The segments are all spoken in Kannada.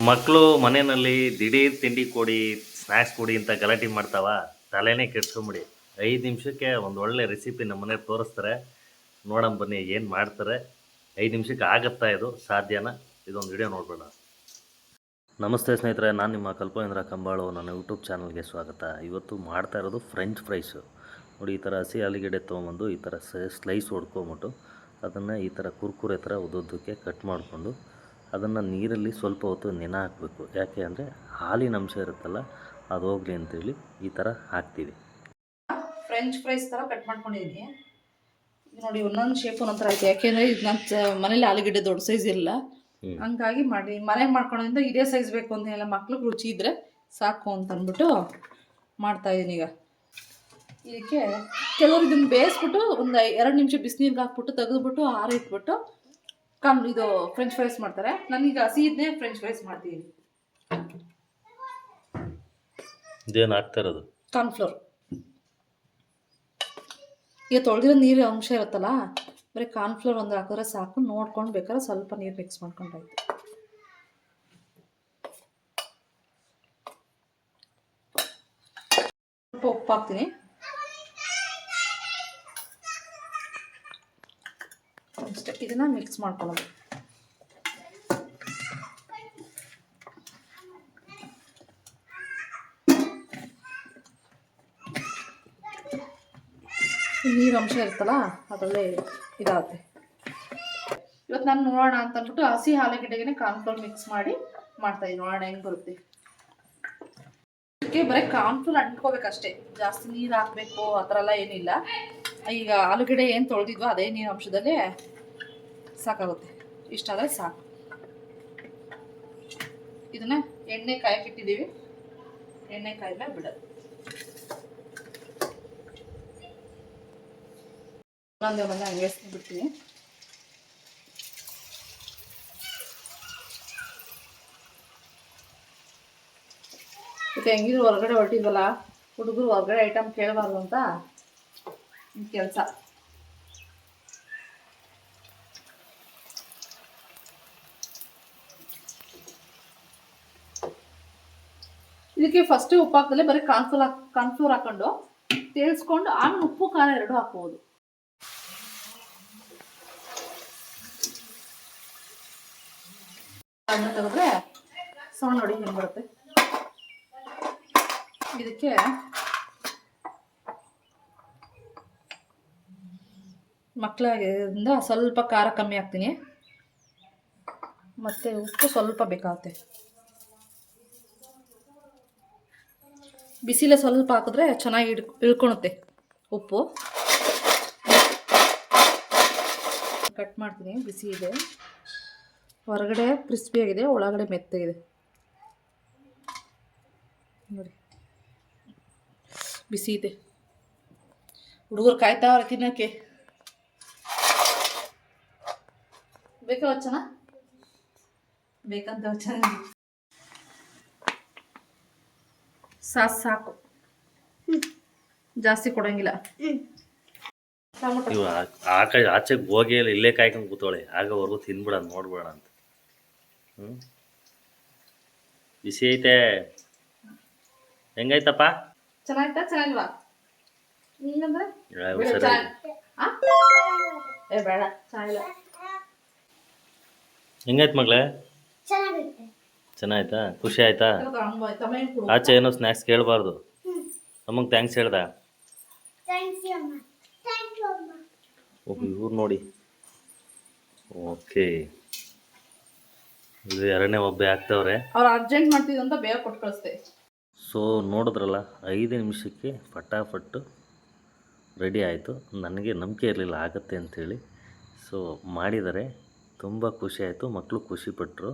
ಮಕ್ಕಳು ಮನೆಯಲ್ಲಿ ದಿಢೀರ್ ತಿಂಡಿ ಕೊಡಿ, ಸ್ನ್ಯಾಕ್ಸ್ ಕೊಡಿ ಅಂತ ಗಲಾಟೆ ಮಾಡ್ತಾವ. ತಲೆನೇ ಕೆಡ್ಸ್ಕೊಂಬಿಡಿ. 5 ನಿಮಿಷಕ್ಕೆ ಒಂದು ಒಳ್ಳೆ ರೆಸಿಪಿ ನಮ್ಮ ಮನೆಯವ್ರು ತೋರಿಸ್ತಾರೆ. ನೋಡೋಣ ಬನ್ನಿ ಏನು ಮಾಡ್ತಾರೆ. 5 ನಿಮಿಷಕ್ಕೆ ಆಗುತ್ತಾ ಇದು? ಸಾಧ್ಯನಾ? ಇದೊಂದು ವಿಡಿಯೋ ನೋಡ್ಬೇಡ. ನಮಸ್ತೆ ಸ್ನೇಹಿತರೆ, ನಾನು ನಿಮ್ಮ ಕಲ್ಪೇಂದ್ರ ಕಂಬಾಳು. ನನ್ನ ಯೂಟ್ಯೂಬ್ ಚಾನಲ್ಗೆ ಸ್ವಾಗತ. ಇವತ್ತು ಮಾಡ್ತಾ ಇರೋದು ಫ್ರೆಂಚ್ ಫ್ರೈಸು. ನೋಡಿ, ಈ ಥರ ಹಸಿ ಆಲೂಗಡ್ಡೆ ತೊಗೊಂಬಂದು ಈ ಥರ ಸ್ಲೈಸ್ ಹೊಡ್ಕೊಂಬಿಟ್ಟು ಅದನ್ನು ಈ ಥರ ಕುರ್ಕುರೆ ಥರ ಉದ್ದಕ್ಕೆ ಕಟ್ ಮಾಡಿಕೊಂಡು ಅದನ್ನು ನೀರಲ್ಲಿ ಸ್ವಲ್ಪ ಹೊತ್ತು ನೆನೆ ಹಾಕಬೇಕು. ಯಾಕೆ ಅಂದರೆ ಹಾಲಿನ ಅಂಶ ಇರುತ್ತಲ್ಲ, ಅದು ಹೋಗಲಿ ಅಂತೇಳಿ ಈ ಥರ ಹಾಕ್ತೀವಿ. ಫ್ರೆಂಚ್ ಫ್ರೈಸ್ ಥರ ಕಟ್ ಮಾಡ್ಕೊಂಡಿದ್ದೀನಿ. ನೋಡಿ, ಒಂದೊಂದು ಶೇಪ್ ಒಂದೊಂದು ಥರ ಐತೆ. ಯಾಕೆಂದರೆ ಇದು ನನ್ನ ಮನೇಲಿ ಆಲೂಗಡ್ಡೆ ದೊಡ್ಡ ಸೈಜ್ ಇಲ್ಲ, ಹಂಗಾಗಿ ಮಾಡಿ ಮನೆಗೆ ಮಾಡ್ಕೊಳ್ಳೋದ್ರಿಂದ ಇದೇ ಸೈಜ್ ಬೇಕು ಅಂತ ಎಲ್ಲ ಮಕ್ಳಿಗೆ ರುಚಿ ಇದ್ದರೆ ಸಾಕು ಅಂತ ಅಂದ್ಬಿಟ್ಟು ಮಾಡ್ತಾಯಿದ್ದೀನಿ. ಈಗ ಇದಕ್ಕೆ ಕೆಲವರು ಇದನ್ನು ಬೇಯಿಸ್ಬಿಟ್ಟು ಒಂದು 2 ನಿಮಿಷ ಬಿಸಿನೀರಿಗೆ ಹಾಕ್ಬಿಟ್ಟು ತೆಗೆದುಬಿಟ್ಟು ಆರಿಟ್ಬಿಟ್ಟು ಇದು ಫ್ರೆಂಚ್ ಫ್ರೈಸ್ ಮಾಡ್ತಾರೆ. ನಾನೀಗ ಹಸಿ ಇದನ್ನೇ ಫ್ರೆಂಚ್ ಫ್ರೈಸ್ ಮಾಡ್ತೀನಿ. ಇದೇನು ಹಾಕ್ತಾ ಇರೋದು? ಕಾರ್ನ್ಫ್ಲೋರ್. ಈಗ ತೊಳೆದಿರೋ ನೀರು ಅಂಶ ಇರುತ್ತಲ್ಲ, ಬರೀ ಕಾರ್ನ್ಫ್ಲೋರ್ ಒಂದು ಹಾಕಿದ್ರೆ ಸಾಕು. ನೋಡ್ಕೊಂಡು ಬೇಕಾದ್ರೆ ಸ್ವಲ್ಪ ನೀರು ಮಿಕ್ಸ್ ಮಾಡ್ಕೊಂಡಾಯ್ತು. ಸ್ವಲ್ಪ ಉಪ್ಪು ಹಾಕ್ತೀನಿ. ಅಷ್ಟೇ, ಇದನ್ನ ಮಿಕ್ಸ್ ಮಾಡ್ಕೊಳ್ಳೋದು. ನೀರು ಅಂಶ ಇರುತ್ತಲ್ಲ ಅದರಲ್ಲೇ ಇದಾಗುತ್ತೆ. ಇವತ್ತು ನಾನು ನೋಡೋಣ ಅಂತ ಅಂದ್ಬಿಟ್ಟು ಹಸಿ ಆಲೂಗಡ್ಡೆಗೆ ಕಾರ್ನ್ಫ್ಲೋರ್ ಮಿಕ್ಸ್ ಮಾಡಿ ಮಾಡ್ತಾಯಿದ್ದೀನಿ. ನೋಡೋಣ ಹೆಂಗೆ ಬರುತ್ತೆ. ಇದಕ್ಕೆ ಬರೀ ಕಾರ್ನ್ಫ್ಲೋರ್ ಅಂಟ್ಕೋಬೇಕಷ್ಟೇ, ಜಾಸ್ತಿ ನೀರು ಹಾಕಬೇಕು ಆ ಥರ ಎಲ್ಲ ಏನಿಲ್ಲ. ಈಗ ಆಲೂಗಡ್ಡೆ ಏನು ತೊಳೆದಿದ್ವೋ ಅದೇ ನೀರು ಅಂಶದಲ್ಲೇ ಸಾಕಾಗುತ್ತೆ. ಇಷ್ಟಾದರೆ ಸಾಕು. ಇದನ್ನ ಎಣ್ಣೆ ಕಾಯಕ್ಕಿಟ್ಟಿದ್ದೀವಿ. ಎಣ್ಣೆ ಕಾಯಿಲ್ಲ ಬಿಡೋದು. ಒಂದೊಂದೇ ಹಂಗೆ ಬಿಡ್ತೀನಿ. ಮತ್ತೆ ಹೆಂಗಿದ್ರು ಹೊರಗಡೆ ಹೊರಟಿದ್ವಲ್ಲ, ಹುಡುಗರು ಹೊರಗಡೆ ಐಟಮ್ ಕೇಳಬಾರ್ದು ಅಂತ ಕೆಲಸ. ಇದಕ್ಕೆ ಫಸ್ಟ್ ಉಪ್ಪು ಹಾಕ್ದಲ್ಲೇ ಬರೀ ಕಾರ್ನ್ಫ್ಲೋರ್ ಹಾಕೊಂಡು ತೇಲ್ಸ್ಕೊಂಡು ಆಮೇಲೆ ಉಪ್ಪು ಖಾರ 2 ಹಾಕ್ಬೋದು. ಅದನ್ನ ತೆಗೆದ್ರೆ ಸೌಂಡ್ ನೋಡಿ ಹೆಂಗೆ ಬರುತ್ತೆ. ಇದಕ್ಕೆ ಮಕ್ಕಳಿಂದ ಸ್ವಲ್ಪ ಖಾರ ಕಮ್ಮಿ ಹಾಕ್ತೀನಿ, ಮತ್ತು ಉಪ್ಪು ಸ್ವಲ್ಪ ಬೇಕಾಗುತ್ತೆ. ಬಿಸಿಲೇ ಸ್ವಲ್ಪ ಹಾಕಿದ್ರೆ ಚೆನ್ನಾಗಿ ಇಳ್ಕೊಳುತ್ತೆ ಉಪ್ಪು. ಕಟ್ ಮಾಡ್ತೀನಿ. ಬಿಸಿ ಇದೆ, ಹೊರಗಡೆ ಕ್ರಿಸ್ಪಿಯಾಗಿದೆ, ಒಳಗಡೆ ಮೆತ್ತಗಿದೆ. ನೋಡಿ, ಬಿಸಿ ಇದೆ. ಹುಡುಗರು ಕಾಯ್ತಾವ್ರೆ ತಿನ್ನೋಕ್ಕೆ. ಬೇಕಾ ವಚನ? ಬೇಕಂತ ವಚನ. ಸಾಕು, ಜಾಸ್ತಿ ಕೊಡಂಗಿಲ್ಲ. ಇವು ಆಚೆಗೆ ಹೋಗಿ ಇಲ್ಲೇ ಕಾಯ್ಕೊಂಡು ಕೂತೋಳೆ, ಆಗೋವರೆಗೂ ತಿನ್ಬಿಡ ನೋಡ್ಬೇಡ ಅಂತ. ಬಿಸಿ ಐತೆ. ಹೆಂಗೈತಪ್ಪ? ಚೆನ್ನಾಯ್ತಾ? ಚೆನ್ನಾಗಿಲ್ವಾ? ಹಿಂಗಂದ್ರೆ ಬೇಡ, ಚೆನ್ನಾಗಿಲ್ಲ. ಹೆಂಗಾಯ್ತು ಮಗಳೇ? ಚೆನ್ನಾಯ್ತಾ? ಖುಷಿ ಆಯ್ತಾ? ಆಚೆ ಏನೋ ಸ್ನ್ಯಾಕ್ಸ್ ಕೇಳಬಾರ್ದು. ನಮಗೆ ಥ್ಯಾಂಕ್ಸ್ ಹೇಳ್ದ? ಓಹ್, ಇವ್ರು ನೋಡಿ. ಓಕೆ, ಇದು 2ನೇ ಒಬ್ಬೆ ಆಗ್ತವ್ರೆ. ಅವ್ರು ಅರ್ಜೆಂಟ್ ಮಾಡ್ತಿದ್ರು ಅಂತ ಬೇಗ ಕೊಟ್ಟು ಕಳಿಸ್ದೆ. ಸೊ ನೋಡಿದ್ರಲ್ಲ, 5 ನಿಮಿಷಕ್ಕೆ ಫಟಾಫಟ್ಟು ರೆಡಿ ಆಯಿತು. ನನಗೆ ನಂಬಿಕೆ ಇರಲಿಲ್ಲ ಆಗುತ್ತೆ ಅಂಥೇಳಿ. ಸೊ ಮಾಡಿದರೆ ತುಂಬ ಖುಷಿ ಆಯಿತು. ಮಕ್ಕಳು ಖುಷಿಪಟ್ಟರು.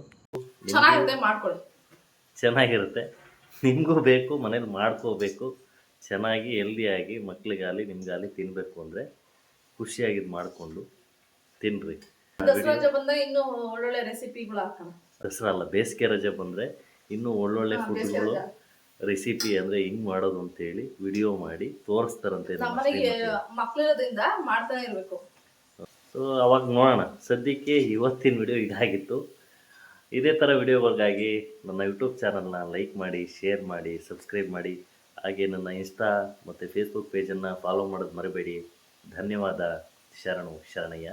ಚೆನ್ನಾಗಿರುತ್ತೆ. ನಿಮಗೂ ಬೇಕು, ಮನೇಲಿ ಮಾಡ್ಕೋಬೇಕು. ಚೆನ್ನಾಗಿ ಹೆಲ್ದಿಯಾಗಿ ಮಕ್ಕಳಿಗಾಗಲಿ ನಿಮಗಾಗಲಿ ತಿನ್ನಬೇಕು ಅಂದರೆ ಖುಷಿಯಾಗಿದ್ದು ಮಾಡಿಕೊಂಡು ತಿನ್ನಿರಿ. ದಸರಾ ರಜೆ ಬಂದಾಗ ಇನ್ನೂ ಒಳ್ಳೊಳ್ಳೆ ರೆಸಿಪಿಗಳು ಹಾಕೋಣ. ದಸರಾ ಅಲ್ಲ, ಬೇಸಿಗೆ ರಜೆ ಬಂದರೆ ಇನ್ನೂ ಒಳ್ಳೊಳ್ಳೆ ಫುಡ್ಗಳು ರೆಸಿಪಿ ಅಂದರೆ ಹಿಂಗೆ ಮಾಡೋದು ಅಂತೇಳಿ ವಿಡಿಯೋ ಮಾಡಿ ತೋರಿಸ್ತಾರಂತೆ. ಮಕ್ಕಳಿರೋದ್ರಿಂದ ಮಾಡ್ತಾನೆ ಇರಬೇಕು. ಸೊ ಅವಾಗ ನೋಡೋಣ. ಸದ್ಯಕ್ಕೆ ಇವತ್ತಿನ ವಿಡಿಯೋ ಇದಾಗಿತ್ತು. ಇದೇ ಥರ ವಿಡಿಯೋಗಳಿಗಾಗಿ ನನ್ನ ಯೂಟ್ಯೂಬ್ ಚಾನಲ್ನ ಲೈಕ್ ಮಾಡಿ, ಶೇರ್ ಮಾಡಿ, ಸಬ್ಸ್ಕ್ರೈಬ್ ಮಾಡಿ. ಹಾಗೆ ನನ್ನ ಇನ್ಸ್ಟಾ ಮತ್ತು ಫೇಸ್ಬುಕ್ ಪೇಜನ್ನು ಫಾಲೋ ಮಾಡೋದು ಮರಿಬೇಡಿ. ಧನ್ಯವಾದ. ಶರಣು ಶರಣಯ್ಯ.